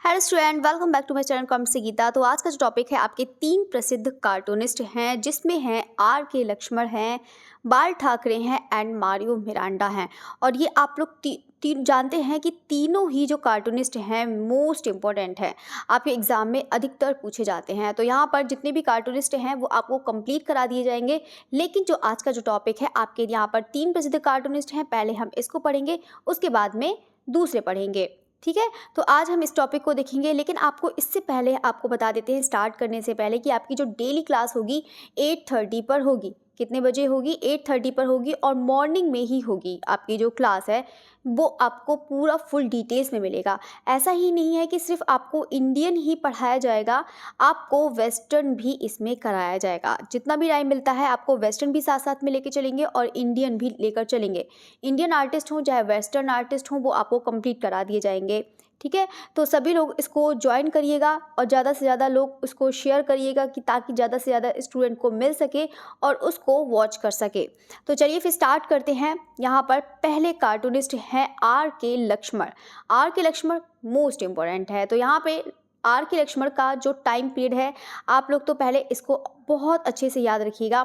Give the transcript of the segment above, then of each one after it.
Hello student, welcome back to my channel comedy से गीता। तो आज का जो टॉपिक है आपके तीन प्रसिद्ध कार्टूनिस्ट हैं, जिसमें हैं आर के लक्ष्मण हैं, बाल ठाकरे हैं एंड मारियो मिरांडा हैं। और ये आप लोग तीन जानते हैं कि तीनों ही जो कार्टूनिस्ट हैं मोस्ट इम्पॉर्टेंट हैं, आपके एग्ज़ाम में अधिकतर पूछे जाते हैं। तो यहाँ पर जितने भी कार्टूनिस्ट हैं वो आपको कंप्लीट करा दिए जाएंगे। लेकिन जो आज का जो टॉपिक है आपके यहाँ पर तीन प्रसिद्ध कार्टूनिस्ट हैं, पहले हम इसको पढ़ेंगे, उसके बाद में दूसरे पढ़ेंगे। ठीक है, तो आज हम इस टॉपिक को देखेंगे। लेकिन आपको इससे पहले आपको बता देते हैं स्टार्ट करने से पहले कि आपकी जो डेली क्लास होगी 8:30 पर होगी। कितने बजे होगी? 8:30 पर होगी और मॉर्निंग में ही होगी। आपकी जो क्लास है वो आपको पूरा फुल डिटेल्स में मिलेगा। ऐसा ही नहीं है कि सिर्फ आपको इंडियन ही पढ़ाया जाएगा, आपको वेस्टर्न भी इसमें कराया जाएगा। जितना भी टाइम मिलता है आपको वेस्टर्न भी साथ साथ में लेके चलेंगे और इंडियन भी लेकर चलेंगे। इंडियन आर्टिस्ट हों चाहे वेस्टर्न आर्टिस्ट हों, वो आपको कंप्लीट करा दिए जाएंगे। ठीक है, तो सभी लोग इसको ज्वाइन करिएगा और ज़्यादा से ज़्यादा लोग उसको शेयर करिएगा कि ताकि ज़्यादा से ज़्यादा स्टूडेंट को मिल सके और उसको वॉच कर सके। तो चलिए फिर स्टार्ट करते हैं। यहाँ पर पहले कार्टूनिस्ट हैं आर के लक्ष्मण। आर के लक्ष्मण मोस्ट इम्पॉर्टेंट है। तो यहाँ पे आर के लक्ष्मण का जो टाइम पीरियड है, आप लोग तो पहले इसको बहुत अच्छे से याद रखिएगा।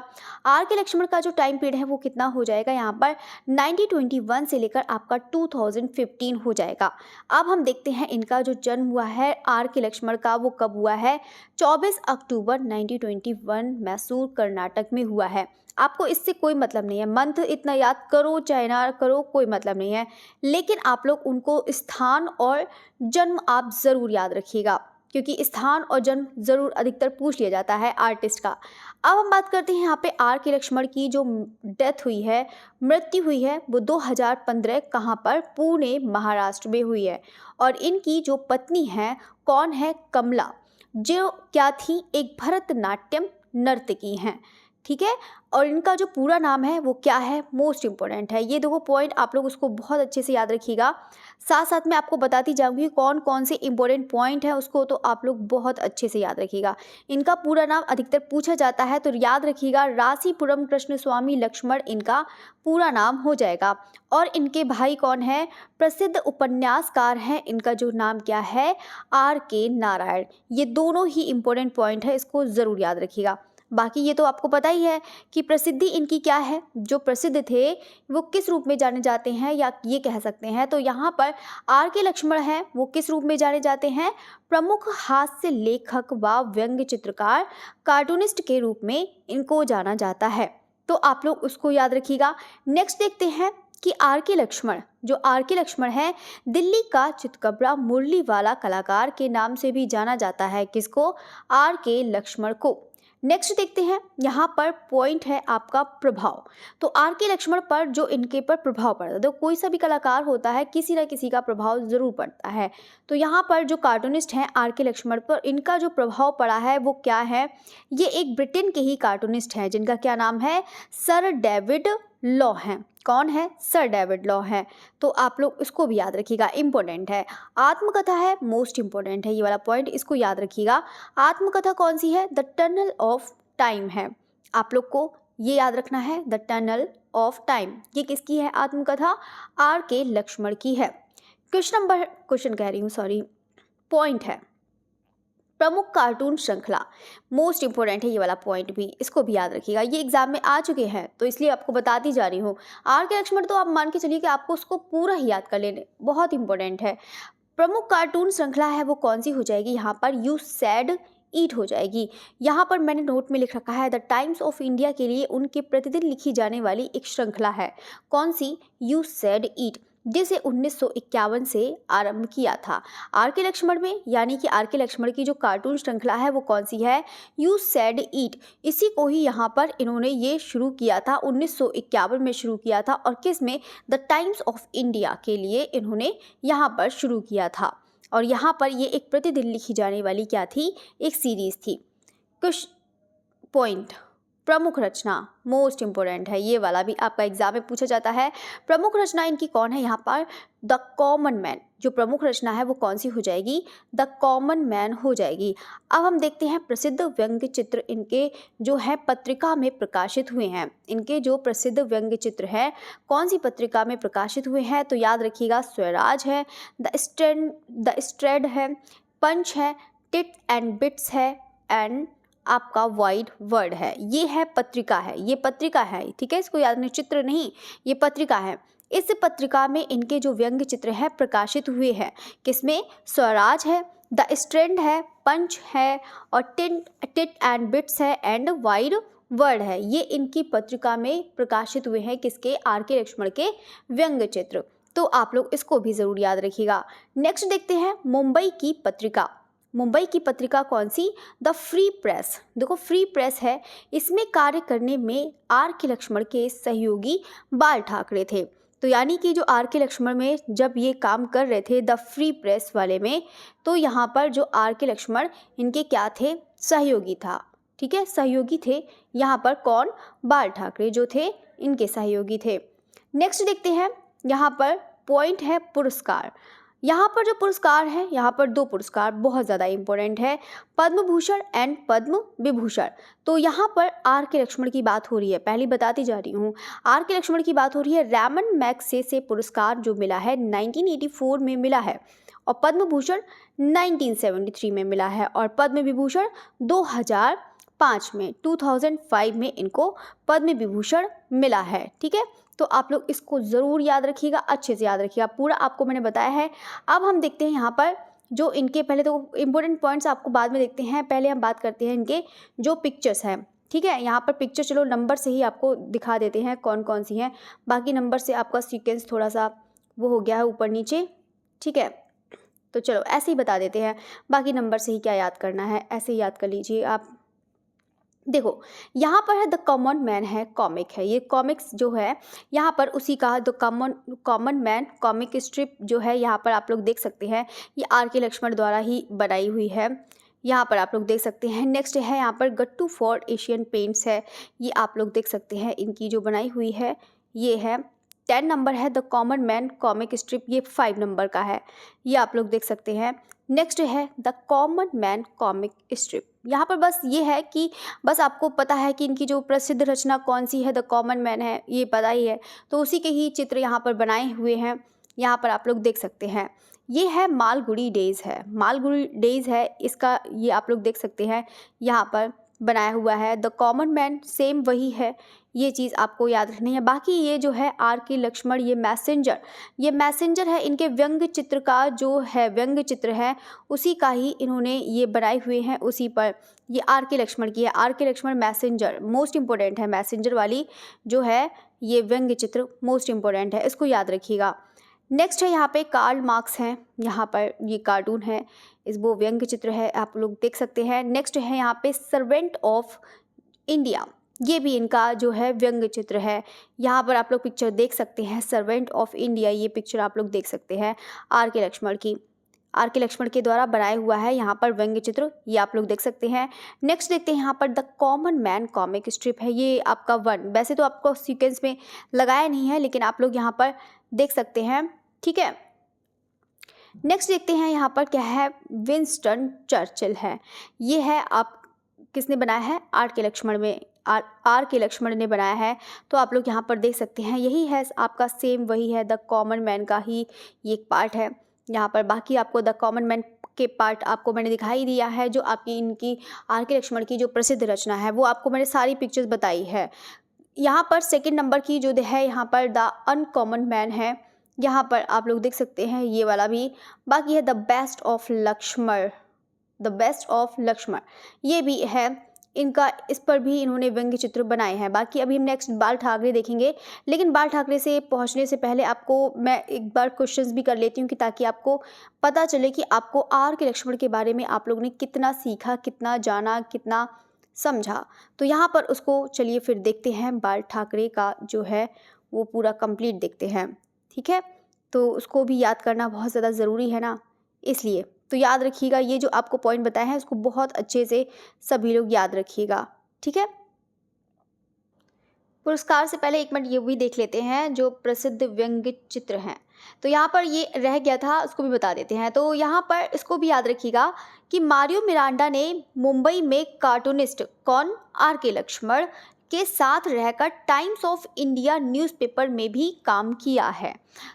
आर के लक्ष्मण का जो टाइम पीरियड है वो कितना हो जाएगा, यहाँ पर 1921 से लेकर आपका 2015 हो जाएगा। अब हम देखते हैं इनका जो जन्म हुआ है आर के लक्ष्मण का, वो कब हुआ है? 24 अक्टूबर 1921 मैसूर कर्नाटक में हुआ है। आपको इससे कोई मतलब नहीं है, मंथ इतना याद करो चाहे ना करो, कोई मतलब नहीं है। लेकिन आप लोग उनको स्थान और जन्म आप ज़रूर याद रखिएगा, क्योंकि स्थान और जन्म ज़रूर अधिकतर पूछ लिया जाता है आर्टिस्ट का। अब हम बात करते हैं यहाँ पे आर के लक्ष्मण की जो डेथ हुई है, मृत्यु हुई है, वो 2015 कहाँ पर? पुणे महाराष्ट्र में हुई है। और इनकी जो पत्नी है कौन है? कमला, जो क्या थी? एक भरतनाट्यम नर्तकी हैं। ठीक है, और इनका जो पूरा नाम है वो क्या है? मोस्ट इम्पोर्टेंट है। ये देखो पॉइंट आप लोग उसको बहुत अच्छे से याद रखिएगा। साथ साथ में आपको बताती जाऊंगी कौन कौन से इंपॉर्टेंट पॉइंट है उसको, तो आप लोग बहुत अच्छे से याद रखिएगा। इनका पूरा नाम अधिकतर पूछा जाता है, तो याद रखिएगा रासीपुरम कृष्ण स्वामी लक्ष्मण इनका पूरा नाम हो जाएगा। और इनके भाई कौन है? प्रसिद्ध उपन्यासकार हैं, इनका जो नाम क्या है? आर के नारायण। ये दोनों ही इंपॉर्टेंट पॉइंट है, इसको ज़रूर याद रखिएगा। बाकी ये तो आपको पता ही है कि प्रसिद्धि इनकी क्या है। जो प्रसिद्ध थे वो किस रूप में जाने जाते हैं, या ये कह सकते हैं तो यहाँ पर आर के लक्ष्मण हैं वो किस रूप में जाने जाते हैं? प्रमुख हास्य लेखक व व्यंग्य चित्रकार, कार्टूनिस्ट के रूप में इनको जाना जाता है। तो आप लोग उसको याद रखिएगा। नेक्स्ट देखते हैं कि आर के लक्ष्मण, जो आर के लक्ष्मण है, दिल्ली का चितकबरा मुरली वाला कलाकार के नाम से भी जाना जाता है। किसको? आर के लक्ष्मण को। नेक्स्ट देखते हैं, यहाँ पर पॉइंट है आपका प्रभाव। तो आर के लक्ष्मण पर जो इनके पर प्रभाव पड़ता है, तो कोई सा भी कलाकार होता है किसी न किसी का प्रभाव ज़रूर पड़ता है। तो यहाँ पर जो कार्टूनिस्ट हैं आर के लक्ष्मण पर, इनका जो प्रभाव पड़ा है वो क्या है? ये एक ब्रिटेन के ही कार्टूनिस्ट हैं जिनका क्या नाम है? सर डेविड लॉ हैं। कौन है? सर डेविड लॉ हैं। तो आप लोग इसको भी याद रखिएगा, इंपॉर्टेंट है। आत्मकथा है, मोस्ट इंपॉर्टेंट है ये वाला पॉइंट, इसको याद रखिएगा। आत्मकथा कौन सी है? द टनल ऑफ टाइम है। आप लोग को ये याद रखना है, द टनल ऑफ टाइम। ये किसकी है आत्मकथा? आर के लक्ष्मण की है। पॉइंट है प्रमुख कार्टून श्रृंखला, मोस्ट इंपॉर्टेंट है ये वाला पॉइंट भी, इसको भी याद रखिएगा। ये एग्जाम में आ चुके हैं तो इसलिए आपको बताती जा रही हूँ। आर के लक्ष्मण तो आप मान के चलिए कि आपको उसको पूरा ही याद कर लेने, बहुत इंपॉर्टेंट है। प्रमुख कार्टून श्रृंखला है वो कौन सी हो जाएगी? यहाँ पर यू सैड ईट हो जाएगी। यहाँ पर मैंने नोट में लिख रखा है द टाइम्स ऑफ इंडिया के लिए उनके प्रतिदिन लिखी जाने वाली एक श्रृंखला है। कौन सी? यू सैड ईट, जिसे 1951 से आरंभ किया था आर के लक्ष्मण में। यानी कि आर के लक्ष्मण की जो कार्टून श्रृंखला है वो कौन सी है? यू सैड ईट। इसी को ही यहाँ पर इन्होंने ये शुरू किया था, 1951 में शुरू किया था। और किस में? द टाइम्स ऑफ इंडिया के लिए इन्होंने यहाँ पर शुरू किया था। और यहाँ पर ये एक प्रतिदिन लिखी जाने वाली क्या थी? एक सीरीज थी। कुछ पॉइंट, प्रमुख रचना मोस्ट इंपॉर्टेंट है, ये वाला भी आपका एग्जाम में पूछा जाता है। प्रमुख रचना इनकी कौन है? यहाँ पर द कॉमन मैन। जो प्रमुख रचना है वो कौन सी हो जाएगी? द कॉमन मैन हो जाएगी। अब हम देखते हैं प्रसिद्ध व्यंग्य चित्र इनके जो है पत्रिका में प्रकाशित हुए हैं। इनके जो प्रसिद्ध व्यंग्य चित्र हैं कौन सी पत्रिका में प्रकाशित हुए हैं? तो याद रखिएगा स्वराज है, द स्ट्रेड है, पंच है, टिट एंड बिट्स है एंड आपका वाइड वर्ड है। ये है पत्रिका है, ये पत्रिका है, ठीक है, इसको याद नहीं, चित्र नहीं, ये पत्रिका है। इस पत्रिका में इनके जो व्यंग्य चित्र है प्रकाशित हुए हैं। किसमें? स्वराज है, द स्टैंड है, पंच है और टिट एंड बिट्स है एंड वाइड वर्ड है। ये इनकी पत्रिका में प्रकाशित हुए हैं। किसके? आर के लक्ष्मण के व्यंग्य चित्र। तो आप लोग इसको भी ज़रूर याद रखिएगा। नेक्स्ट देखते हैं मुंबई की पत्रिका। मुंबई की पत्रिका कौन सी? The free press. देखो फ्री प्रेस है, इसमें कार्य करने में आर के लक्ष्मण के सहयोगी बाल ठाकरे थे। तो यानी कि जो आर के लक्ष्मण में जब ये काम कर रहे थे द फ्री प्रेस वाले में, तो यहाँ पर जो आर के लक्ष्मण इनके क्या थे? सहयोगी था, ठीक है, सहयोगी थे। यहाँ पर कौन? बाल ठाकरे जो थे इनके सहयोगी थे। नेक्स्ट देखते हैं, यहाँ पर पॉइंट है पुरस्कार। यहाँ पर जो पुरस्कार है, यहाँ पर 2 पुरस्कार बहुत ज़्यादा इम्पोर्टेंट है, पद्म भूषण एंड पद्म विभूषण। तो यहाँ पर आर के लक्ष्मण की बात हो रही है, पहले बताती जा रही हूँ, आर के लक्ष्मण की बात हो रही है। रैमन मैग्सेसे पुरस्कार जो मिला है 1984 में मिला है और पद्म भूषण 1973 में मिला है और पद्म विभूषण 2005 में 2005 में इनको पद्म विभूषण मिला है, ठीक है। तो आप लोग इसको ज़रूर याद रखिएगा, अच्छे से याद रखिएगा, पूरा आपको मैंने बताया है। अब हम देखते हैं यहाँ पर जो इनके, पहले तो इम्पोर्टेंट पॉइंट्स आपको बाद में देखते हैं, पहले हम बात करते हैं इनके जो पिक्चर्स हैं, ठीक है। यहाँ पर पिक्चर चलो नंबर से ही आपको दिखा देते हैं कौन कौन सी हैं, बाकी नंबर से आपका सीक्वेंस थोड़ा सा वो हो गया है ऊपर नीचे, ठीक है। तो चलो ऐसे ही बता देते हैं, बाकी नंबर से ही क्या याद करना है, ऐसे ही याद कर लीजिए आप। देखो यहाँ पर है द कॉमन मैन है, कॉमिक है, ये कॉमिक्स जो है यहाँ पर उसी का the common man comic strip जो है यहाँ पर आप लोग देख सकते हैं, ये आर के लक्ष्मण द्वारा ही बनाई हुई है, यहाँ पर आप लोग देख सकते हैं। नेक्स्ट है यहाँ पर गट्टू फॉर एशियन पेंट्स है, ये आप लोग देख सकते हैं, इनकी जो बनाई हुई है ये है 10 नंबर है the common man comic strip, ये 5 नंबर का है, ये आप लोग देख सकते हैं। नेक्स्ट है the common man comic strip, यहाँ पर बस ये है कि बस आपको पता है कि इनकी जो प्रसिद्ध रचना कौन सी है, द कॉमन मैन है, ये पता ही है, तो उसी के ही चित्र यहाँ पर बनाए हुए हैं, यहाँ पर आप लोग देख सकते हैं। ये है मालगुडी डेज़ है, मालगुडी डेज़ है इसका, ये आप लोग देख सकते हैं यहाँ पर बनाया हुआ है। द कॉमन मैन सेम वही है, ये चीज़ आपको याद रखनी है। बाकी ये जो है आर के लक्ष्मण, ये मैसेंजर है, इनके व्यंग्य चित्र का जो है व्यंग्य चित्र है उसी का ही इन्होंने ये बनाए हुए हैं, उसी पर ये आर के लक्ष्मण की है। आर के लक्ष्मण मैसेंजर मोस्ट इंपॉर्टेंट है, मैसेंजर वाली जो है ये व्यंग्य चित्र मोस्ट इंपॉर्टेंट है, इसको याद रखिएगा। नेक्स्ट है यहाँ पे कार्ल मार्क्स हैं, यहाँ पर ये कार्टून है, इस वो व्यंग्य चित्र है, आप लोग देख सकते हैं। नेक्स्ट है यहाँ पे सर्वेंट ऑफ इंडिया, ये भी इनका जो है व्यंग्य चित्र है, यहाँ पर आप लोग पिक्चर देख सकते हैं, सर्वेंट ऑफ इंडिया, ये पिक्चर आप लोग देख सकते हैं आर के लक्ष्मण की, आर के लक्ष्मण के द्वारा बनाया हुआ है यहाँ पर व्यंग्य चित्र, ये आप लोग देख सकते हैं। नेक्स्ट देखते हैं यहाँ पर the common man comic strip है, ये आपका 1, वैसे तो आपको सीक्वेंस में लगाया नहीं है लेकिन आप लोग यहाँ पर देख सकते हैं, ठीक है। नेक्स्ट देखते हैं यहाँ पर क्या है, विंस्टन चर्चिल है, ये है आप किसने बनाया है, आर के लक्ष्मण में, आर के लक्ष्मण ने बनाया है, तो आप लोग यहाँ पर देख सकते हैं, यही है आपका सेम वही है, द कॉमन मैन का ही ये एक पार्ट है यहाँ पर। बाकी आपको द कॉमन मैन के पार्ट आपको मैंने दिखाई दिया है, जो आपकी इनकी आर के लक्ष्मण की जो प्रसिद्ध रचना है वो आपको मैंने सारी पिक्चर्स बताई है। यहाँ पर 2nd नंबर की जो है यहाँ पर द अनकॉमन मैन है, यहाँ पर आप लोग देख सकते हैं ये वाला भी। बाकी है the best of Lakshman, the best of Lakshman, ये भी है इनका, इस पर भी इन्होंने व्यंग्य चित्र बनाए हैं। बाकी अभी हम नेक्स्ट बाल ठाकरे देखेंगे, लेकिन बाल ठाकरे से पहुंचने से पहले आपको मैं एक बार क्वेश्चंस भी कर लेती हूँ कि ताकि आपको पता चले कि आपको आर के लक्ष्मण के बारे में आप लोगों ने कितना सीखा, कितना जाना, कितना समझा। तो यहाँ पर उसको चलिए फिर देखते हैं, बाल ठाकरे का जो है वो पूरा कंप्लीट देखते हैं, ठीक है। तो उसको भी याद करना बहुत ज़्यादा ज़रूरी है ना, इसलिए तो याद रखिएगा, ये जो आपको पॉइंट बताए हैं उसको बहुत अच्छे से सभी लोग याद रखिएगा, ठीक है। पुरस्कार से पहले 1 मिनट ये भी देख लेते हैं जो प्रसिद्ध व्यंग्य चित्र हैं, तो यहाँ पर ये रह गया था, उसको भी बता देते हैं। तो यहाँ पर इसको भी याद रखिएगा कि मारियो मिरांडा ने मुंबई में कार्टूनिस्ट कौन, आर के लक्ष्मण के साथ रहकर टाइम्स ऑफ इंडिया न्यूज़पेपर में भी काम किया है।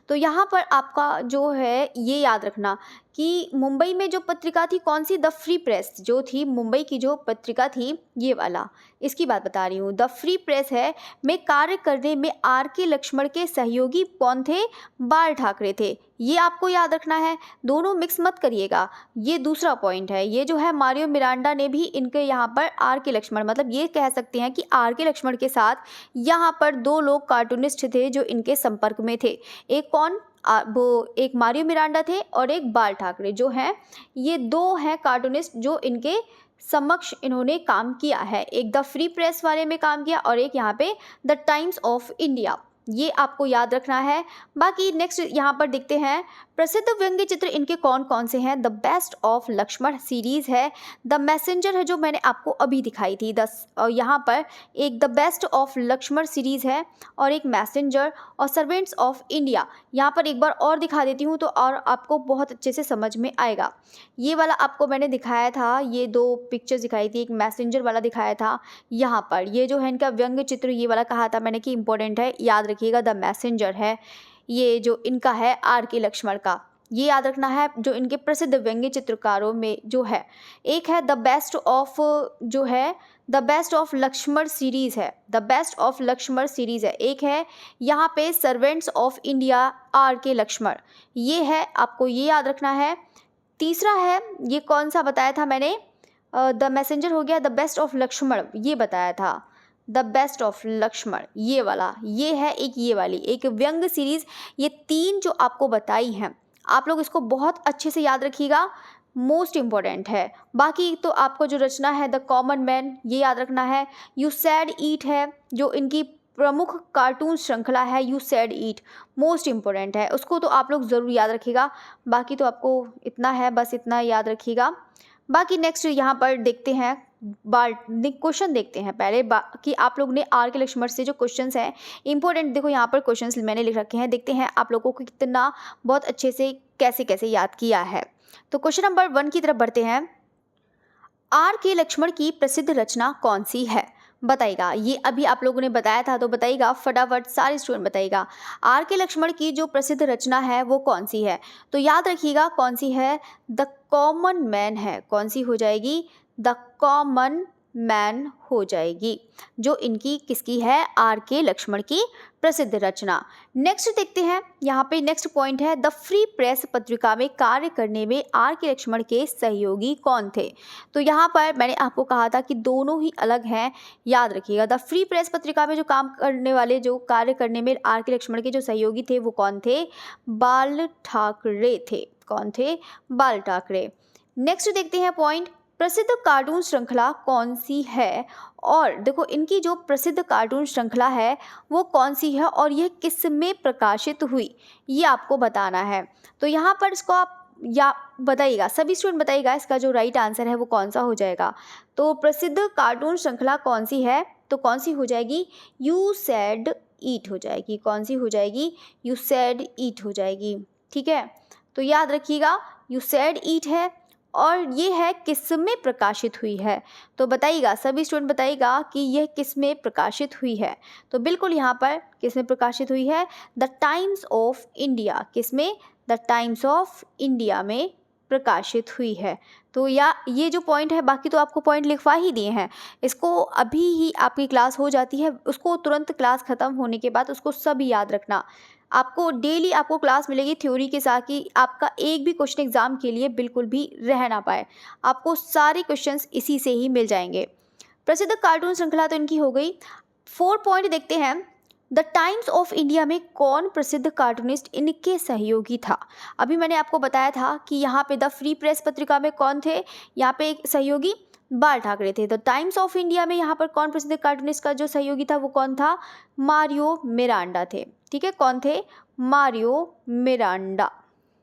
तो यहाँ पर आपका जो है ये याद रखना कि मुंबई में जो पत्रिका थी कौन सी, द फ्री प्रेस जो थी, मुंबई की जो पत्रिका थी ये वाला, इसकी बात बता रही हूँ। द फ्री प्रेस है में कार्य करने में आर के लक्ष्मण के सहयोगी कौन थे, बाल ठाकरे थे। ये आपको याद रखना है, दोनों मिक्स मत करिएगा। ये दूसरा पॉइंट है। ये जो है मारियो मिरांडा ने भी इनके यहाँ पर आर के लक्ष्मण, मतलब ये कह सकते हैं कि आर के लक्ष्मण के साथ यहाँ पर दो लोग कार्टूनिस्ट थे जो इनके संपर्क में थे। एक कौन, वो एक मारियो मिरांडा थे और एक बाल ठाकरे जो हैं, ये दो हैं कार्टूनिस्ट जो इनके समक्ष इन्होंने काम किया है। एक द फ्री प्रेस वाले में काम किया और एक यहाँ पे द टाइम्स ऑफ इंडिया। ये आपको याद रखना है। बाकी नेक्स्ट यहाँ पर देखते हैं प्रसिद्ध व्यंग्य चित्र इनके कौन कौन से हैं। The best of Lakshman series है, द मैसेंजर है जो मैंने आपको अभी दिखाई थी, और यहाँ पर एक the best of Lakshman series है और एक मैसेंजर और सर्वेंट्स ऑफ इंडिया। यहाँ पर एक बार और दिखा देती हूँ तो और आपको बहुत अच्छे से समझ में आएगा। ये वाला आपको मैंने दिखाया था, ये दो पिक्चर्स दिखाई थी, एक मैसेंजर वाला दिखाया था। यहाँ पर ये जो है इनका व्यंग्य चित्र ये वाला कहा था मैंने कि इंपॉर्टेंट है, याद रखिएगा। द मैसेंजर है ये जो इनका है आर के लक्ष्मण का, ये याद रखना है जो इनके प्रसिद्ध व्यंग्य चित्रकारों में जो है। एक है द बेस्ट ऑफ, जो है the best of Lakshman series है, the best of Lakshman series है। एक है यहाँ पे सर्वेंट्स ऑफ इंडिया आर के लक्ष्मण, ये है, आपको ये याद रखना है। तीसरा है, ये कौन सा बताया था मैंने, द मैसेंजर हो गया, द बेस्ट ऑफ लक्ष्मण ये बताया था, द बेस्ट ऑफ लक्ष्मण ये वाला, ये है एक ये वाली एक व्यंग्य सीरीज़। ये तीन जो आपको बताई हैं आप लोग इसको बहुत अच्छे से याद रखिएगा, मोस्ट इम्पॉर्टेंट है। बाकी तो आपको जो रचना है द कॉमन मैन ये याद रखना है। यू सैड ईट है जो इनकी प्रमुख कार्टून श्रृंखला है, you sad eat most important है, उसको तो आप लोग ज़रूर याद रखिएगा। बाकी तो आपको इतना है, बस इतना याद रखिएगा। बाकी नेक्स्ट यहाँ पर देखते हैं क्वेश्चन देखते हैं पहले कि आप लोग ने आर के लक्ष्मण से जो क्वेश्चंस हैं इंपॉर्टेंट, देखो यहाँ पर क्वेश्चंस मैंने लिख रखे हैं, देखते हैं आप लोगों को कितना बहुत अच्छे से कैसे कैसे याद किया है। तो क्वेश्चन नंबर 1 की तरफ बढ़ते हैं। आर के लक्ष्मण की प्रसिद्ध रचना कौन सी है, बताइएगा। ये अभी आप लोगों ने बताया था तो बताइएगा फटाफट, सारे स्टूडेंट बताइएगा आर के लक्ष्मण की जो प्रसिद्ध रचना है वो कौन सी है। तो याद रखिएगा कौन सी है, द कॉमन मैन है। कौन सी हो जाएगी, द कॉमन मैन हो जाएगी, जो इनकी किसकी है, आर के लक्ष्मण की प्रसिद्ध रचना। नेक्स्ट देखते हैं, यहाँ पे नेक्स्ट पॉइंट है द फ्री प्रेस पत्रिका में कार्य करने में आर के लक्ष्मण के सहयोगी कौन थे। तो यहाँ पर मैंने आपको कहा था कि दोनों ही अलग हैं, याद रखिएगा। द फ्री प्रेस पत्रिका में जो काम करने वाले, जो कार्य करने में आर के लक्ष्मण के जो सहयोगी थे वो कौन थे, बाल ठाकरे थे। कौन थे, बाल ठाकरे। नेक्स्ट देखते हैं पॉइंट, प्रसिद्ध कार्टून श्रृंखला कौन सी है, और देखो इनकी जो प्रसिद्ध कार्टून श्रृंखला है वो कौन सी है और यह किस में प्रकाशित हुई, ये आपको बताना है। तो यहाँ पर इसको आप या बताइएगा, सभी स्टूडेंट बताइएगा इसका जो राइट आंसर है वो कौन सा हो जाएगा। तो प्रसिद्ध कार्टून श्रृंखला कौन सी है, तो कौन सी हो जाएगी, यू सैड ईट हो जाएगी। कौन सी हो जाएगी, यू सैड ईट हो जाएगी। ठीक है, तो याद रखिएगा यू सैड ईट है और ये है किस में प्रकाशित हुई है। तो बताइएगा, सभी स्टूडेंट बताइएगा कि यह किस में प्रकाशित हुई है। तो बिल्कुल यहाँ पर किस में प्रकाशित हुई है, द टाइम्स ऑफ इंडिया। किस में, द टाइम्स ऑफ इंडिया में प्रकाशित हुई है। तो या ये जो पॉइंट है, बाकी तो आपको पॉइंट लिखवा ही दिए हैं, इसको अभी ही आपकी क्लास हो जाती है, उसको तुरंत क्लास ख़त्म होने के बाद उसको सब याद रखना। आपको डेली आपको क्लास मिलेगी थ्योरी के साथ कि आपका एक भी क्वेश्चन एग्जाम के लिए बिल्कुल भी रह ना पाए, आपको सारे क्वेश्चंस इसी से ही मिल जाएंगे। प्रसिद्ध कार्टून श्रृंखला तो इनकी हो गई। 4 पॉइंट देखते हैं, द टाइम्स ऑफ इंडिया में कौन प्रसिद्ध कार्टूनिस्ट इनके सहयोगी था। अभी मैंने आपको बताया था कि यहाँ पे द फ्री प्रेस पत्रिका में कौन थे, यहाँ पे एक सहयोगी बाल ठाकरे थे। द टाइम्स ऑफ इंडिया में यहाँ पर कौन प्रसिद्ध कार्टूनिस्ट का जो सहयोगी था वो कौन था, मारियो मिरांडा थे। ठीक है, कौन थे, मारियो मिरांडा।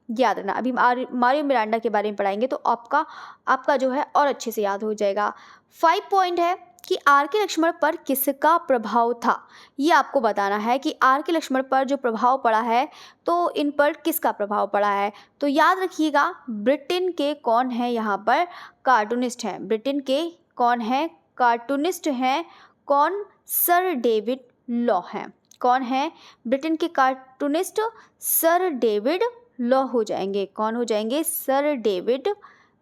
याद रखना, अभी मारियो मिरांडा के बारे में पढ़ाएंगे तो आपका जो है और अच्छे से याद हो जाएगा। 5 पॉइंट है कि आर के लक्ष्मण पर किसका प्रभाव था, ये आपको बताना है कि आर के लक्ष्मण पर जो प्रभाव पड़ा है तो इन पर किसका प्रभाव पड़ा है। तो याद रखिएगा ब्रिटेन के कौन है यहाँ पर कार्टूनिस्ट हैं, ब्रिटेन के कौन है कार्टूनिस्ट हैं, कौन, सर डेविड लॉ हैं। कौन है ब्रिटेन के कार्टूनिस्ट, सर डेविड लॉ हो जाएंगे। कौन हो जाएंगे? सर डेविड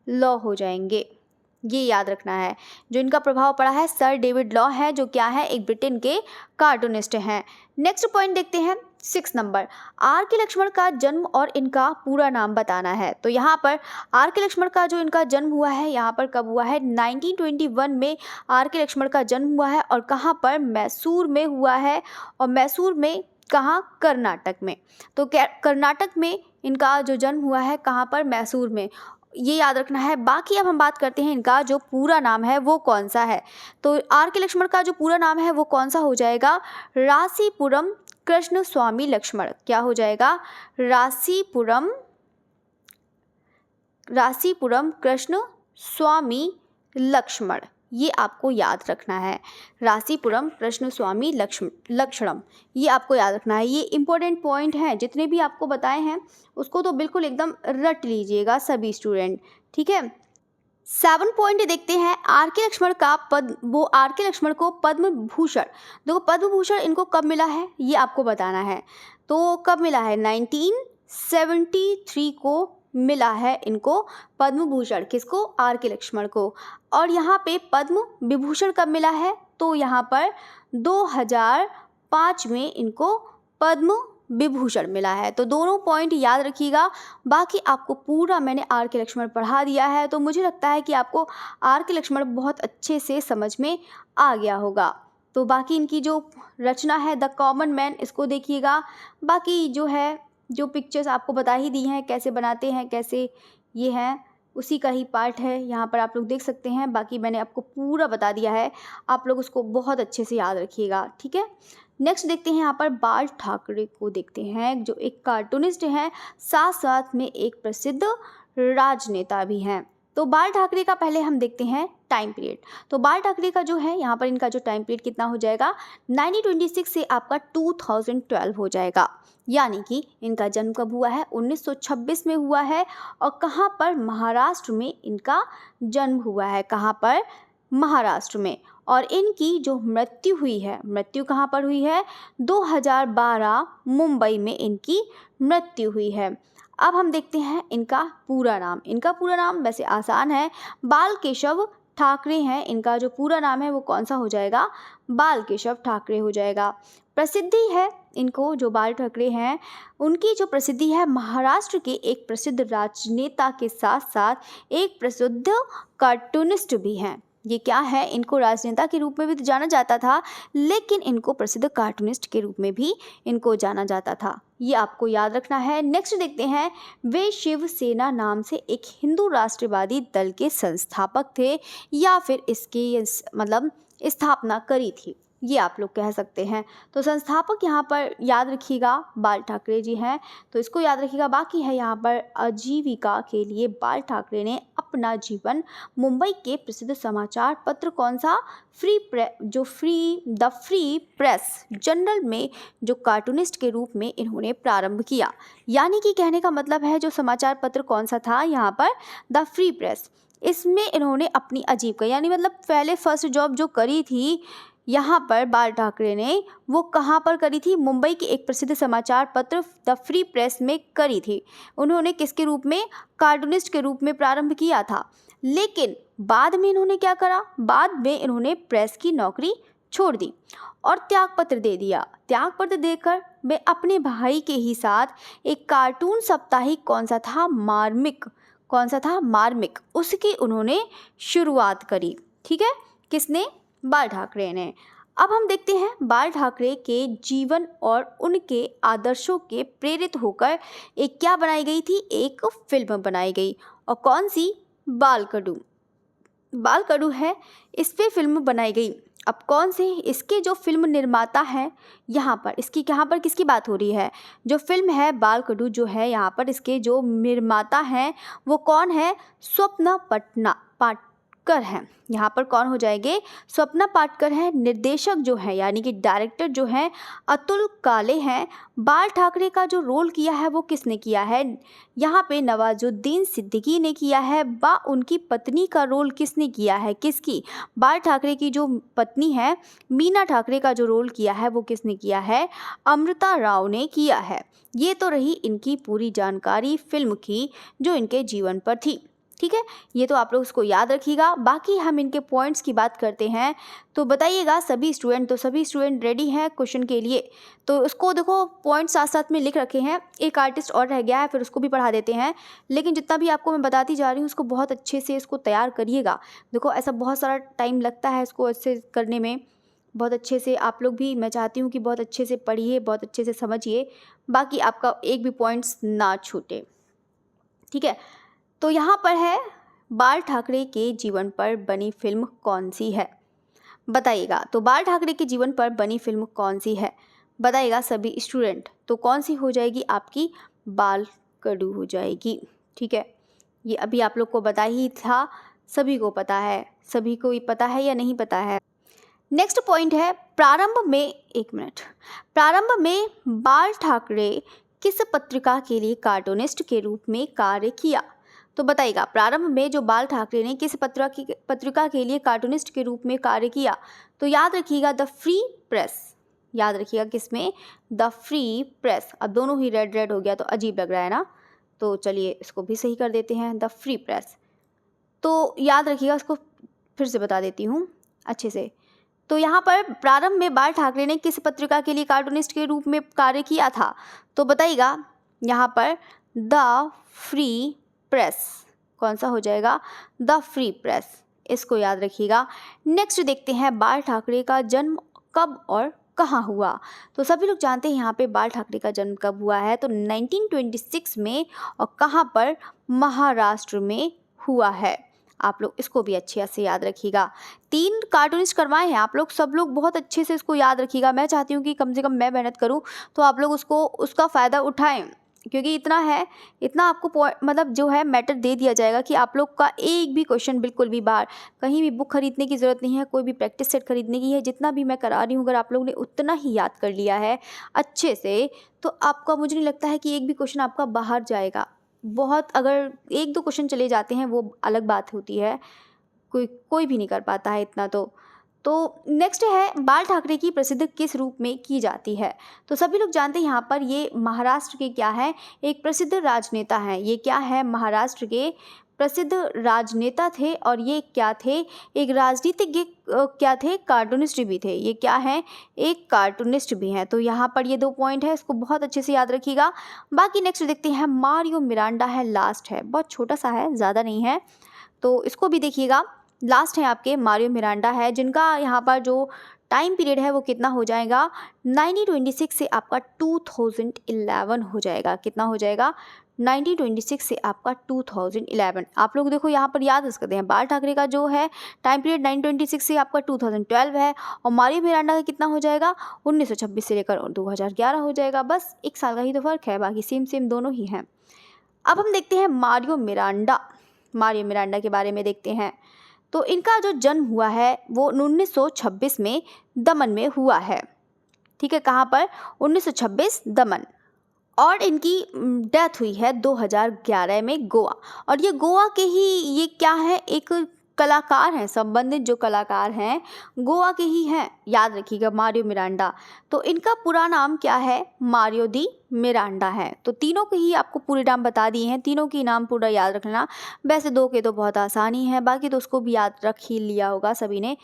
लॉ हो जाएंगे। ये याद रखना है। जो इनका प्रभाव पड़ा है सर डेविड लॉ है, जो क्या है? एक ब्रिटेन के कार्टूनिस्ट हैं। नेक्स्ट पॉइंट देखते हैं 6 नंबर। आर के लक्ष्मण का जन्म और इनका पूरा नाम बताना है। तो यहाँ पर आर के लक्ष्मण का जो इनका जन्म हुआ है, यहाँ पर कब हुआ है? 1921 में आर के लक्ष्मण का जन्म हुआ है। और कहाँ पर? मैसूर में हुआ है। और मैसूर में कहाँ? कर्नाटक में। तो कर्नाटक में इनका जो जन्म हुआ है, कहाँ पर? मैसूर में। ये याद रखना है। बाकी अब हम बात करते हैं इनका जो पूरा नाम है वो कौन सा है। तो आर के लक्ष्मण का जो पूरा नाम है वो कौन सा हो जाएगा? रासीपुरम कृष्ण स्वामी लक्ष्मण। क्या हो जाएगा? रासीपुरम कृष्ण स्वामी लक्ष्मण। ये आपको याद रखना है। रासीपुरम कृष्ण स्वामी लक्ष्मणम, ये आपको याद रखना है। ये इंपॉर्टेंट पॉइंट हैं, जितने भी आपको बताए हैं उसको तो बिल्कुल एकदम रट लीजिएगा सभी स्टूडेंट, ठीक है। 7 पॉइंट देखते हैं। आर के लक्ष्मण का आर के लक्ष्मण को पद्म भूषण, देखो पद्म भूषण इनको कब मिला है ये आपको बताना है। तो कब मिला है? 1973 को मिला है इनको पद्म भूषण। किसको? आर के लक्ष्मण को। और यहाँ पे पद्म विभूषण कब मिला है? तो यहाँ पर 2005 में इनको पद्म विभूषण मिला है। तो दोनों पॉइंट याद रखिएगा। बाकी आपको पूरा मैंने आर के लक्ष्मण पढ़ा दिया है, तो मुझे लगता है कि आपको आर के लक्ष्मण बहुत अच्छे से समझ में आ गया होगा। तो बाकी इनकी जो रचना है द कॉमन मैन, इसको देखिएगा। बाकी जो है, जो पिक्चर्स आपको बता ही दी हैं कैसे बनाते हैं, कैसे ये हैं, उसी का ही पार्ट है। यहाँ पर आप लोग देख सकते हैं। बाकी मैंने आपको पूरा बता दिया है, आप लोग उसको बहुत अच्छे से याद रखिएगा, ठीक है। नेक्स्ट देखते हैं यहाँ पर बाल ठाकरे को देखते हैं, जो एक कार्टूनिस्ट हैं, साथ साथ में एक प्रसिद्ध राजनेता भी हैं। तो बाल ठाकरे का पहले हम देखते हैं टाइम पीरियड। तो बाल ठाकरे का जो है यहाँ पर इनका जो टाइम पीरियड कितना हो जाएगा? 1926 से आपका 2012 हो जाएगा। यानी कि इनका जन्म कब हुआ है? 1926 में हुआ है। और कहाँ पर? महाराष्ट्र में इनका जन्म हुआ है। कहाँ पर? महाराष्ट्र में। और इनकी जो मृत्यु हुई है, मृत्यु कहाँ पर हुई है? 2012 मुंबई में इनकी मृत्यु हुई है। अब हम देखते हैं इनका पूरा नाम। इनका पूरा नाम वैसे आसान है, बाल केशव ठाकरे हैं। इनका जो पूरा नाम है वो कौन सा हो जाएगा? बाल केशव ठाकरे हो जाएगा। प्रसिद्धि है इनको, जो बाल ठाकरे हैं उनकी जो प्रसिद्धि है, महाराष्ट्र के एक प्रसिद्ध राजनेता के साथ साथ एक प्रसिद्ध कार्टूनिस्ट भी हैं। ये क्या है? इनको राजनेता के रूप में भी तो जाना जाता था, लेकिन इनको प्रसिद्ध कार्टूनिस्ट के रूप में भी इनको जाना जाता था। ये आपको याद रखना है। नेक्स्ट देखते हैं, वे शिवसेना नाम से एक हिंदू राष्ट्रवादी दल के संस्थापक थे, या फिर इसकी मतलब स्थापना करी थी, ये आप लोग कह सकते हैं। तो संस्थापक यहाँ पर याद रखिएगा बाल ठाकरे जी हैं, तो इसको याद रखिएगा। बाकी है यहाँ पर आजीविका के लिए बाल ठाकरे ने अपना जीवन मुंबई के प्रसिद्ध समाचार पत्र कौन सा? द फ्री प्रेस जर्नल में जो कार्टूनिस्ट के रूप में इन्होंने प्रारंभ किया। यानी कि कहने का मतलब है, जो समाचार पत्र कौन सा था यहाँ पर? The free press. इसमें इन्होंने अपनी आजीविका, यानी मतलब पहले फर्स्ट जॉब जो करी थी यहाँ पर बाल ठाकरे ने, वो कहाँ पर करी थी? मुंबई के एक प्रसिद्ध समाचार पत्र द फ्री प्रेस में करी थी। उन्होंने किसके रूप में? कार्टूनिस्ट के रूप में प्रारंभ किया था। लेकिन बाद में इन्होंने क्या करा? बाद में इन्होंने प्रेस की नौकरी छोड़ दी और त्यागपत्र दे दिया। त्यागपत्र देकर वे अपने भाई के ही साथ एक कार्टून साप्ताहिक कौन सा था? मार्मिक। कौन सा था? मार्मिक। उसकी उन्होंने शुरुआत करी, ठीक है। किसने? बाल ठाकरे ने। अब हम देखते हैं बाल ठाकरे के जीवन और उनके आदर्शों के प्रेरित होकर एक क्या बनाई गई थी? एक फिल्म बनाई गई। और कौन सी? बालकडू। बालकडू है, इस पे फिल्म बनाई गई। अब कौन से? इसके जो फिल्म निर्माता हैं, यहाँ पर किसकी बात हो रही है? जो फिल्म है बालकडू जो है, यहाँ पर इसके जो निर्माता हैं वो कौन है? स्वप्न पाटकर हैं। यहाँ पर कौन हो जाएंगे? स्वप्ना पाटकर हैं। निर्देशक जो है यानी कि डायरेक्टर जो हैं अतुल काले हैं। बाल ठाकरे का जो रोल किया है वो किसने किया है? यहाँ पे नवाजुद्दीन सिद्दीकी ने किया है। उनकी पत्नी का रोल किसने किया है? किसकी? बाल ठाकरे की जो पत्नी है मीना ठाकरे का जो रोल किया है वो किसने किया है? अमृता राव ने किया है। ये तो रही इनकी पूरी जानकारी फिल्म की जो इनके जीवन पर थी। ठीक है, ये तो आप लोग उसको याद रखिएगा। बाकी हम इनके पॉइंट्स की बात करते हैं। तो बताइएगा सभी स्टूडेंट रेडी हैं क्वेश्चन के लिए? तो उसको देखो पॉइंट्स साथ साथ में लिख रखे हैं। एक आर्टिस्ट और रह गया है, फिर उसको भी पढ़ा देते हैं। लेकिन जितना भी आपको मैं बताती जा रही हूँ उसको बहुत अच्छे से इसको तैयार करिएगा। देखो ऐसा बहुत सारा टाइम लगता है इसको अच्छे करने में। बहुत अच्छे से आप लोग भी, मैं चाहती हूँ कि बहुत अच्छे से पढ़िए, बहुत अच्छे से समझिए, बाकी आपका एक भी पॉइंट्स ना छूटे। ठीक है, तो यहाँ पर है बाल ठाकरे के जीवन पर बनी फिल्म कौन सी है? बताइएगा। तो बाल ठाकरे के जीवन पर बनी फिल्म कौन सी है? बताइएगा सभी स्टूडेंट। तो कौन सी हो जाएगी आपकी? बाल कडू हो जाएगी। ठीक है, ये अभी आप लोग को बता ही था, सभी को पता है। सभी को ही पता है या नहीं पता है? नेक्स्ट पॉइंट है प्रारंभ में बाल ठाकरे किस पत्रिका के लिए कार्टूनिस्ट के रूप में कार्य किया? तो बताइएगा प्रारंभ में जो बाल ठाकरे ने किस पत्रिका के लिए कार्टूनिस्ट के रूप में कार्य किया? तो याद रखिएगा द फ्री प्रेस। याद रखिएगा किसमें? The free press. अब दोनों ही रेड रेड हो गया तो अजीब लग रहा है ना, तो चलिए इसको भी सही कर देते हैं, द फ्री प्रेस। तो याद रखिएगा, उसको फिर से बता देती हूँ अच्छे से। तो यहाँ पर प्रारंभ में बाल ठाकरे ने किस पत्रिका के लिए कार्टूनिस्ट के रूप में कार्य किया था? तो बताइएगा यहाँ पर द फ्री प्रेस। कौन सा हो जाएगा? The free press. इसको याद रखिएगा। नेक्स्ट देखते हैं बाल ठाकरे का जन्म कब और कहाँ हुआ? तो सभी लोग जानते हैं यहाँ पे बाल ठाकरे का जन्म कब हुआ है। तो 1926 में, और कहाँ पर? महाराष्ट्र में हुआ है। आप लोग इसको भी अच्छे से याद रखिएगा। 3 कार्टूनिस्ट करवाए हैं आप लोग, सब लोग बहुत अच्छे से इसको याद रखिएगा। मैं चाहती हूँ कि कम से कम मैं मेहनत करूँ तो आप लोग उसका फ़ायदा उठाएं, क्योंकि इतना आपको मतलब जो है मैटर दे दिया जाएगा कि आप लोग का एक भी क्वेश्चन बिल्कुल भी बाहर कहीं भी बुक खरीदने की ज़रूरत नहीं है, कोई भी प्रैक्टिस सेट खरीदने की है। जितना भी मैं करा रही हूँ अगर आप लोगों ने उतना ही याद कर लिया है अच्छे से, तो आपका, मुझे नहीं लगता है कि एक भी क्वेश्चन आपका बाहर जाएगा। बहुत, अगर 1-2 क्वेश्चन चले जाते हैं वो अलग बात होती है, कोई भी नहीं कर पाता है इतना। तो नेक्स्ट है बाल ठाकरे की प्रसिद्ध किस रूप में की जाती है? तो सभी लोग जानते हैं यहाँ पर ये महाराष्ट्र के क्या है? एक प्रसिद्ध राजनेता हैं। ये क्या है? महाराष्ट्र के प्रसिद्ध राजनेता थे। और ये क्या थे? एक राजनीतिज्ञ क्या थे? कार्टूनिस्ट भी थे। ये क्या है? एक कार्टूनिस्ट भी हैं। तो यहाँ पर ये 2 पॉइंट है, इसको बहुत अच्छे से याद रखिएगा। बाकी नेक्स्ट देखते हैं मारियो मिरांडा है, लास्ट है, बहुत छोटा सा है, ज़्यादा नहीं है, तो इसको भी देखिएगा। लास्ट है आपके मारियो मिरांडा है, जिनका यहाँ पर जो टाइम पीरियड है वो कितना हो जाएगा? 1926 से आपका 2011 हो जाएगा। कितना हो जाएगा? 1926 से आपका 2011। आप लोग देखो यहाँ पर याद सकते हैं, बाल ठाकरे का जो है टाइम पीरियड 1926 से आपका 2012 है, और मारियो मिरांडा का कितना हो जाएगा? 1926 से लेकर 2011 हो जाएगा। बस 1 साल का ही तो फ़र्क है, बाकी सेम दोनों ही हैं। अब हम देखते हैं मारियो मिरांडा के बारे में देखते हैं। तो इनका जो जन्म हुआ है वो 1926 में दमन में हुआ है। ठीक है, कहाँ पर? 1926 दमन। और इनकी डेथ हुई है 2011 में गोवा। और ये गोवा के ही, ये क्या है? एक कलाकार हैं, संबंधित जो कलाकार हैं गोवा के ही हैं। याद रखिएगा मारियो मिरांडा। तो इनका पूरा नाम क्या है? मारियो दी मिरांडा है। तो तीनों के ही आपको पूरे नाम बता दिए हैं, तीनों की नाम पूरा याद रखना। वैसे 2 के तो बहुत आसानी है, बाकी तो उसको भी याद रख ही लिया होगा सभी ने।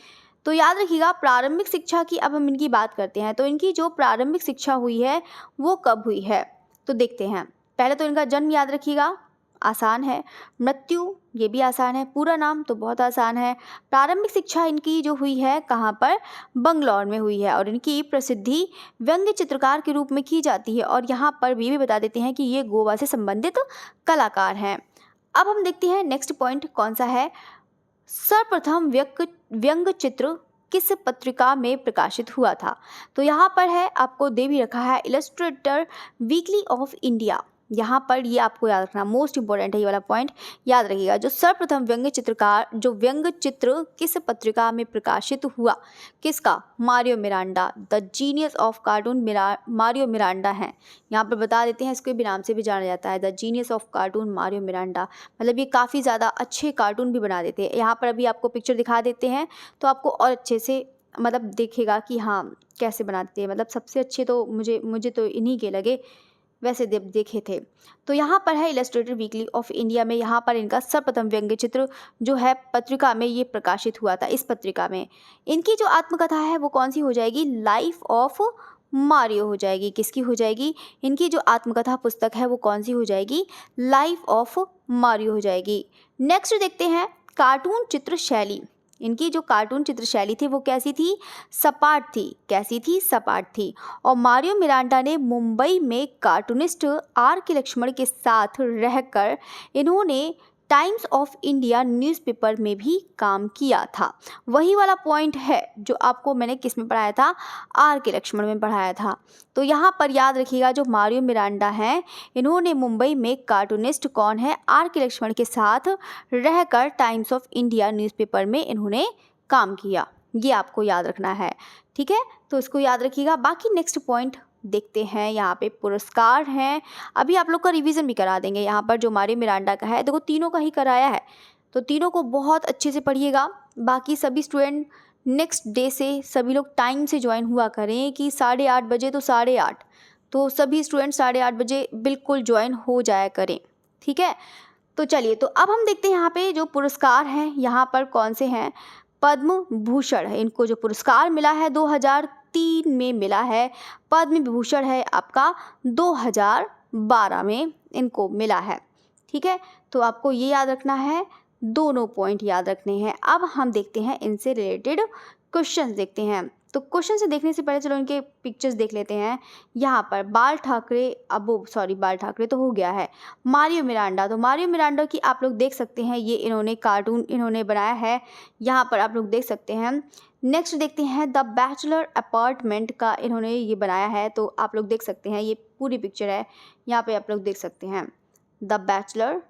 तो याद रखिएगा प्रारंभिक शिक्षा की अब हम इनकी बात करते हैं। तो इनकी जो प्रारंभिक शिक्षा हुई है वो कब हुई है? तो देखते हैं। पहले तो इनका जन्म याद रखिएगा, आसान है। मृत्यु, ये भी आसान है। पूरा नाम तो बहुत आसान है। प्रारंभिक शिक्षा इनकी जो हुई है कहाँ पर? बंगलौर में हुई है। और इनकी प्रसिद्धि व्यंग्य चित्रकार के रूप में की जाती है। और यहाँ पर ये भी बता देते हैं कि ये गोवा से संबंधित कलाकार हैं। अब हम देखते हैं नेक्स्ट पॉइंट कौन सा है। सर्वप्रथम व्यंग्य चित्र किस पत्रिका में प्रकाशित हुआ था? तो यहाँ पर है, आपको दे भी रखा है, इलस्ट्रेटर वीकली ऑफ इंडिया। यहाँ पर ये आपको याद रखना, मोस्ट इंपॉर्टेंट है ये वाला पॉइंट, याद रखिएगा। जो सर्वप्रथम व्यंग्य चित्रकार, जो व्यंग्य चित्र किस पत्रिका में प्रकाशित हुआ, किसका? Mario Miranda. The genius of cartoon Mario Miranda है। यहाँ पर बता देते हैं, इसके भी नाम से भी जाना जाता है, the genius of cartoon Mario Miranda. मतलब ये काफ़ी ज़्यादा अच्छे कार्टून भी बना देते हैं। यहाँ पर अभी आपको पिक्चर दिखा देते हैं तो आपको और अच्छे से मतलब देखेगा कि हाँ कैसे बनाते हैं। मतलब सबसे अच्छे तो मुझे तो इन्हीं के लगे, वैसे देखे थे। तो यहाँ पर है इलस्ट्रेटेड वीकली ऑफ इंडिया में, यहाँ पर इनका सर्वप्रथम व्यंग्य चित्र जो है पत्रिका में ये प्रकाशित हुआ था। इस पत्रिका में इनकी जो आत्मकथा है वो कौन सी हो जाएगी? लाइफ ऑफ मारियो हो जाएगी। किसकी हो जाएगी? इनकी जो आत्मकथा पुस्तक है वो कौन सी हो जाएगी? लाइफ ऑफ मारियो हो जाएगी। नेक्स्ट देखते हैं कार्टून चित्र शैली। इनकी जो कार्टून चित्र शैली थी वो कैसी थी? सपाट थी। कैसी थी? सपाट थी। और मारियो मिरांडा ने मुंबई में कार्टूनिस्ट आर के लक्ष्मण के साथ रहकर इन्होंने टाइम्स ऑफ इंडिया न्यूज़पेपर में भी काम किया था। वही वाला पॉइंट है जो आपको मैंने किस में पढ़ाया था? आर के लक्ष्मण में पढ़ाया था। तो यहाँ पर याद रखिएगा, जो मारियो मिरांडा हैं इन्होंने मुंबई में कार्टूनिस्ट कौन है? आर के लक्ष्मण के साथ रहकर टाइम्स ऑफ इंडिया न्यूज़पेपर में इन्होंने काम किया। ये आपको याद रखना है, ठीक है? तो इसको याद रखिएगा। बाकी नेक्स्ट पॉइंट देखते हैं। यहाँ पे पुरस्कार हैं, अभी आप लोग का रिवीजन भी करा देंगे। यहाँ पर जो मारियो मिरांडा का है, देखो तीनों का ही कराया है, तो तीनों को बहुत अच्छे से पढ़िएगा। बाकी सभी स्टूडेंट नेक्स्ट डे से सभी लोग टाइम से ज्वाइन हुआ करें कि 8:30 बजे तो 8:30, तो सभी स्टूडेंट 8:30 बजे बिल्कुल ज्वाइन हो जाया करें, ठीक है? तो चलिए, तो अब हम देखते हैं यहाँ पे जो पुरस्कार हैं यहाँ पर कौन से हैं। पद्म भूषण है, इनको जो पुरस्कार मिला है 2003 में मिला है। पद्म विभूषण है आपका 2012 में इनको मिला है, ठीक है? तो आपको ये याद रखना है, दोनों पॉइंट याद रखने हैं। अब हम देखते हैं इनसे रिलेटेड क्वेश्चन देखते हैं। तो क्वेश्चन से देखने से पहले चलो इनके पिक्चर्स देख लेते हैं। यहाँ पर बाल ठाकरे, बाल ठाकरे तो हो गया है। मारियो मिरांडा, तो मारियो मिरांडा की आप लोग देख सकते हैं, ये इन्होंने कार्टून इन्होंने बनाया है, यहाँ पर आप लोग देख सकते हैं। नेक्स्ट देखते हैं द बैचलर अपार्टमेंट का इन्होंने ये बनाया है, तो आप लोग देख सकते हैं, ये पूरी पिक्चर है, यहाँ पे आप लोग देख सकते हैं द बैचलर,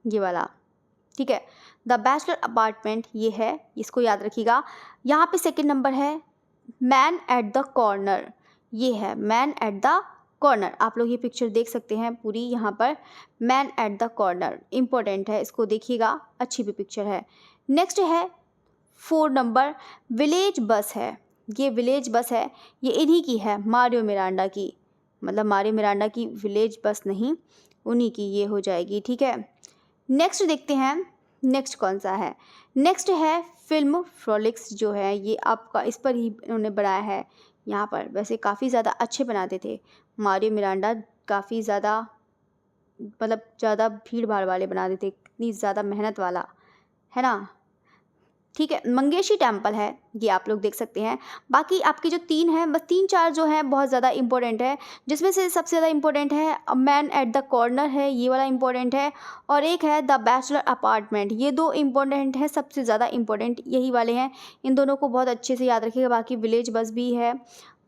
ये वाला, ठीक है? द बैचलर अपार्टमेंट ये है, इसको याद रखिएगा। यहाँ पे सेकंड नंबर है मैन एट द कॉर्नर, ये है मैन एट द कॉर्नर। आप लोग ये पिक्चर देख सकते हैं पूरी, यहाँ पर man at the corner important है, इसको देखिएगा, अच्छी भी पिक्चर है। नेक्स्ट है 4 नंबर विलेज बस है, ये विलेज बस है, ये इन्हीं की है, मारियो मिरांडा की, मतलब मारियो मिरांडा की विलेज बस नहीं, उन्हीं की ये हो जाएगी, ठीक है? नेक्स्ट देखते हैं, नेक्स्ट कौन सा है? नेक्स्ट है फिल्म फ्रॉलिक्स, जो है ये आपका इस पर ही इन्होंने बनाया है। यहाँ पर वैसे काफ़ी ज़्यादा अच्छे बनाते थे मारियो मिरांडा, काफ़ी ज़्यादा मतलब ज़्यादा भीड़ भाड़ वाले बनाते थे, इतनी ज़्यादा मेहनत वाला, है ना? ठीक है, मंगेशी टेम्पल है, ये आप लोग देख सकते हैं। बाकी आपके जो 3 हैं, बस 3-4 जो हैं बहुत ज़्यादा इंपॉर्टेंट है, जिसमें से सबसे ज़्यादा इंपॉर्टेंट है मैन एट द कॉर्नर है, ये वाला इंपॉर्टेंट है, और एक है द बैचलर अपार्टमेंट, ये 2 इंपॉर्टेंट हैं, सबसे ज़्यादा इंपॉर्टेंट यही वाले हैं। इन दोनों को बहुत अच्छे से याद रखिएगा। बाकी विलेज बस भी है,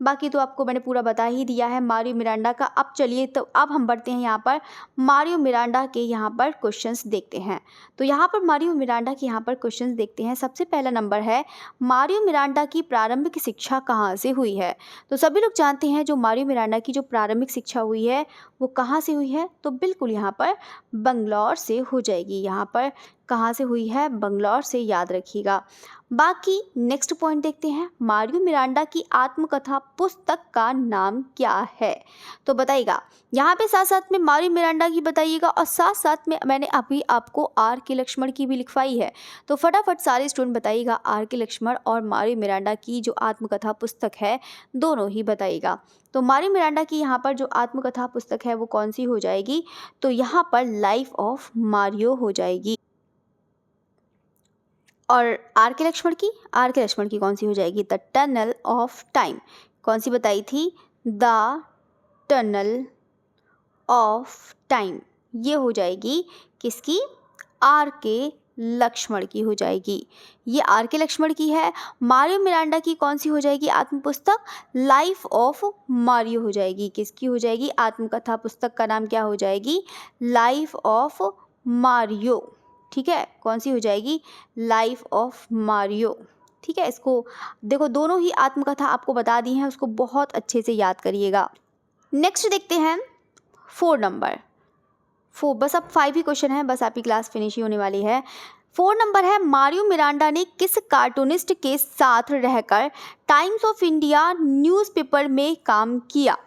बाकी तो आपको मैंने पूरा बता ही दिया है मारियो मिरांडा का। अब चलिए, तो अब हम बढ़ते हैं यहाँ पर मारियो मिरांडा के यहाँ पर क्वेश्चंस देखते हैं। तो यहाँ पर मारियो मिरांडा के यहाँ पर क्वेश्चंस देखते हैं। सबसे पहला नंबर है, मारियो मिरांडा की प्रारंभिक शिक्षा कहाँ से हुई है? तो सभी लोग जानते हैं जो मारियो मिरांडा की जो प्रारंभिक शिक्षा हुई है वो कहाँ से हुई है? तो बिल्कुल यहाँ पर बंगलौर से हो जाएगी। यहाँ पर कहाँ से हुई है? बंगलौर से, याद रखिएगा। बाकी नेक्स्ट पॉइंट देखते हैं, मारियो मिरांडा की आत्मकथा पुस्तक का नाम क्या है? तो बताइएगा, यहाँ पे साथ साथ में मारियो मिरांडा की बताइएगा, और साथ साथ में मैंने अभी आपको आर के लक्ष्मण की भी लिखवाई है। तो फटाफट सारे स्टूडेंट बताइएगा, आर के लक्ष्मण और मारियो मिरांडा की जो आत्मकथा पुस्तक है दोनों ही बताइएगा। तो मारियो मिरांडा की यहाँ पर जो आत्मकथा पुस्तक है वो कौन सी हो जाएगी? तो यहाँ पर लाइफ ऑफ मारियो हो जाएगी। और आर के लक्ष्मण की कौन सी हो जाएगी? The tunnel of time. कौन सी बताई थी? द टनल ऑफ टाइम, ये हो जाएगी किसकी? आर के लक्ष्मण की हो जाएगी, ये आर के लक्ष्मण की है। मारियो मिरांडा की कौन सी हो जाएगी आत्मपुस्तक? लाइफ ऑफ मारियो हो जाएगी। किसकी हो जाएगी? आत्मकथा पुस्तक का नाम क्या हो जाएगी? Life of Mario. ठीक है, कौन सी हो जाएगी? Life of Mario. ठीक है, इसको देखो, दोनों ही आत्मकथा आपको बता दी हैं, उसको बहुत अच्छे से याद करिएगा। नेक्स्ट देखते हैं 4 नंबर। बस अब 5 ही क्वेश्चन है, बस आपकी क्लास फिनिश ही होने वाली है। 4 नंबर है, मारियो मिरांडा ने किस कार्टूनिस्ट के साथ रहकर टाइम्स ऑफ इंडिया न्यूज़पेपर में काम किया?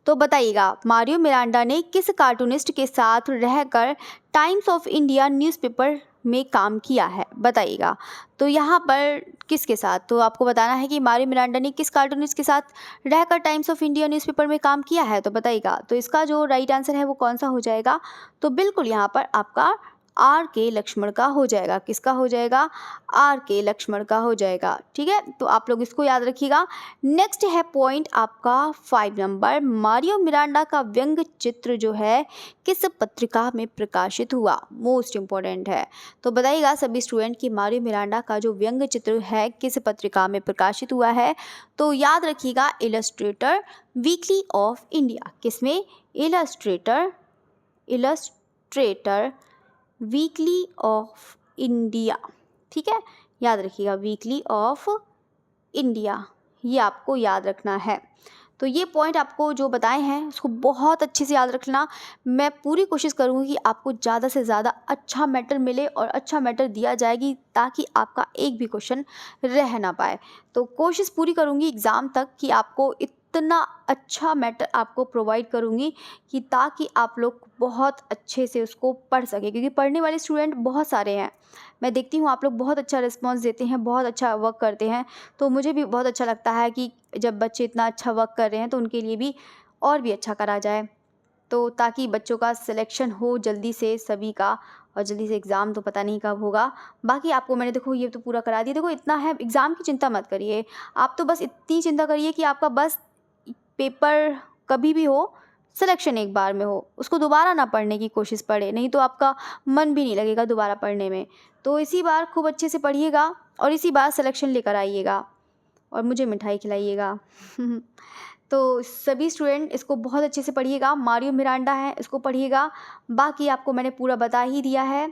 तो बताइएगा, मारियो मिरांडा ने किस कार्टूनिस्ट के साथ रहकर टाइम्स ऑफ इंडिया न्यूज़पेपर में काम किया है? बताइएगा। तो यहाँ पर किसके साथ? तो आपको बताना है कि मारियो मिरांडा ने किस कार्टूनिस्ट के साथ रहकर टाइम्स ऑफ इंडिया न्यूज़पेपर में काम किया है, तो बताइएगा। तो इसका जो राइट आंसर है वो कौन सा हो जाएगा? तो बिल्कुल यहाँ पर आपका आर के लक्ष्मण का हो जाएगा। किसका हो जाएगा? आर के लक्ष्मण का हो जाएगा। ठीक है, तो आप लोग इसको याद रखिएगा। नेक्स्ट है पॉइंट आपका 5 नंबर, मारियो मिरांडा का व्यंग चित्र जो है किस पत्रिका में प्रकाशित हुआ? मोस्ट इम्पोर्टेंट है। तो बताइएगा सभी स्टूडेंट कि मारियो मिरांडा का जो व्यंग चित्र है किस पत्रिका में प्रकाशित हुआ है? तो याद रखिएगा, इलस्ट्रेटर वीकली ऑफ इंडिया। किसमें? Illustrator weekly off India. ठीक है, याद रखिएगा, वीकली ऑफ इंडिया, ये आपको याद रखना है। तो ये पॉइंट आपको जो बताए हैं उसको बहुत अच्छे से याद रखना। मैं पूरी कोशिश करूँगी कि आपको ज़्यादा से ज़्यादा अच्छा मैटर मिले और अच्छा मैटर दिया जाएगी, ताकि आपका एक भी क्वेश्चन रह ना पाए। तो कोशिश पूरी करूँगी एग्ज़ाम तक कि आपको इतना अच्छा मैटर आपको प्रोवाइड करूँगी कि ताकि आप लोग बहुत अच्छे से उसको पढ़ सकें, क्योंकि पढ़ने वाले स्टूडेंट बहुत सारे हैं। मैं देखती हूँ आप लोग बहुत अच्छा रिस्पॉन्स देते हैं, बहुत अच्छा वर्क करते हैं, तो मुझे भी बहुत अच्छा लगता है कि जब बच्चे इतना अच्छा वर्क कर रहे हैं तो उनके लिए भी और भी अच्छा करा जाए, तो ताकि बच्चों का सिलेक्शन हो जल्दी से सभी का, और जल्दी से एग्ज़ाम तो पता नहीं कब होगा। बाकी आपको मैंने देखो ये तो पूरा करा दिया। देखो इतना है, एग्ज़ाम की चिंता मत करिए, आप तो बस इतनी चिंता करिए कि आपका बस पेपर कभी भी हो, सिलेक्शन एक बार में हो, उसको दोबारा ना पढ़ने की कोशिश पड़े, नहीं तो आपका मन भी नहीं लगेगा दोबारा पढ़ने में। तो इसी बार खूब अच्छे से पढ़िएगा और इसी बार सिलेक्शन लेकर आइएगा और मुझे मिठाई खिलाइएगा। तो सभी स्टूडेंट इसको बहुत अच्छे से पढ़िएगा। मारियो मिरांडा है, इसको पढ़िएगा। बाकी आपको मैंने पूरा बता ही दिया है।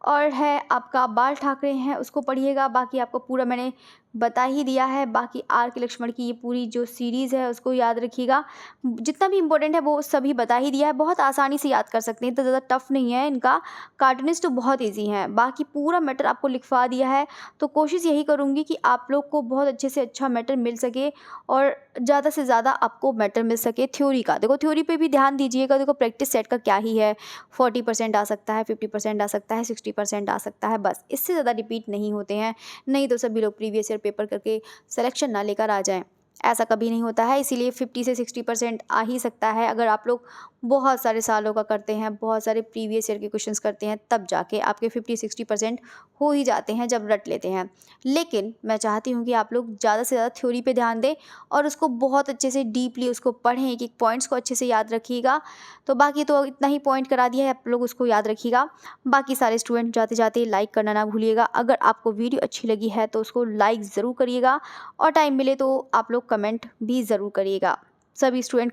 और है आपका बाल ठाकरे हैं, उसको पढ़िएगा। बाकी आपको पूरा मैंने बता ही दिया है। बाकी आर के लक्ष्मण की ये पूरी जो सीरीज़ है उसको याद रखिएगा। जितना भी इम्पोर्टेंट है वो सभी बता ही दिया है, बहुत आसानी से याद कर सकते हैं, तो ज़्यादा टफ नहीं है इनका। कार्टूनिस्ट तो बहुत ईजी हैं, बाकी पूरा मैटर आपको लिखवा दिया है। तो कोशिश यही करूँगी कि आप लोग को बहुत अच्छे से अच्छा मैटर मिल सके और ज़्यादा से ज़्यादा आपको मैटर मिल सके थ्योरी का। देखो थ्योरी पे भी ध्यान दीजिएगा। देखो प्रैक्टिस सेट का क्या ही है, 40% आ सकता है, 50% आ सकता है, 60% आ सकता है, बस इससे ज़्यादा रिपीट नहीं होते हैं। नहीं तो सभी लोग प्रीवियस ईयर पेपर करके सिलेक्शन ना लेकर आ जाएं, ऐसा कभी नहीं होता है। इसीलिए 50 से 60% आ ही सकता है। अगर आप लोग बहुत सारे सालों का करते हैं, बहुत सारे प्रीवियस ईयर के क्वेश्चंस करते हैं, तब जाके आपके 50-60% हो ही जाते हैं जब रट लेते हैं। लेकिन मैं चाहती हूँ कि आप लोग ज़्यादा से ज़्यादा थ्योरी पे ध्यान दें और उसको बहुत अच्छे से डीपली उसको पढ़ें, एक एक पॉइंट्स को अच्छे से याद रखिएगा। तो बाकी तो इतना ही पॉइंट करा दिया है, आप लोग उसको याद रखिएगा। बाकी सारे स्टूडेंट जाते जाते लाइक करना ना भूलिएगा। अगर आपको वीडियो अच्छी लगी है तो उसको लाइक ज़रूर करिएगा और टाइम मिले तो आप लोग कमेंट भी ज़रूर करिएगा। सभी स्टूडेंट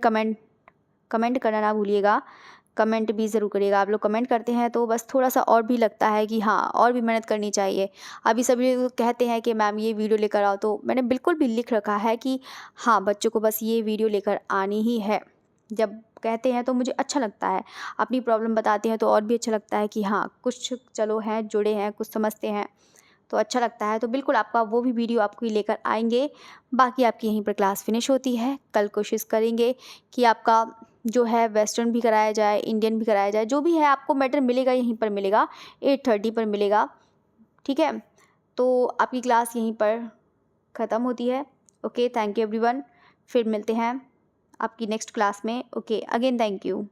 कमेंट करना ना भूलिएगा, कमेंट भी ज़रूर करिएगा। आप लोग कमेंट करते हैं तो बस थोड़ा सा और भी लगता है कि हाँ और भी मेहनत करनी चाहिए। अभी सभी लोग कहते हैं कि मैम ये वीडियो लेकर आओ, तो मैंने बिल्कुल भी लिख रखा है कि हाँ बच्चों को बस ये वीडियो लेकर आनी ही है। जब कहते हैं तो मुझे अच्छा लगता है, अपनी प्रॉब्लम बताते हैं तो और भी अच्छा लगता है कि हाँ कुछ चलो हैं, जुड़े हैं, कुछ समझते हैं, तो अच्छा लगता है। तो बिल्कुल आपका वो भी वीडियो आपको लेकर आएंगे। बाकी आपकी यहीं पर क्लास फिनिश होती है। कल कोशिश करेंगे कि आपका जो है वेस्टर्न भी कराया जाए, इंडियन भी कराया जाए, जो भी है आपको मैटर मिलेगा यहीं पर मिलेगा, 8:30 पर मिलेगा। ठीक है, तो आपकी क्लास यहीं पर ख़त्म होती है। Okay, thank you everyone. फिर मिलते हैं आपकी नेक्स्ट क्लास में। Okay, again thank you.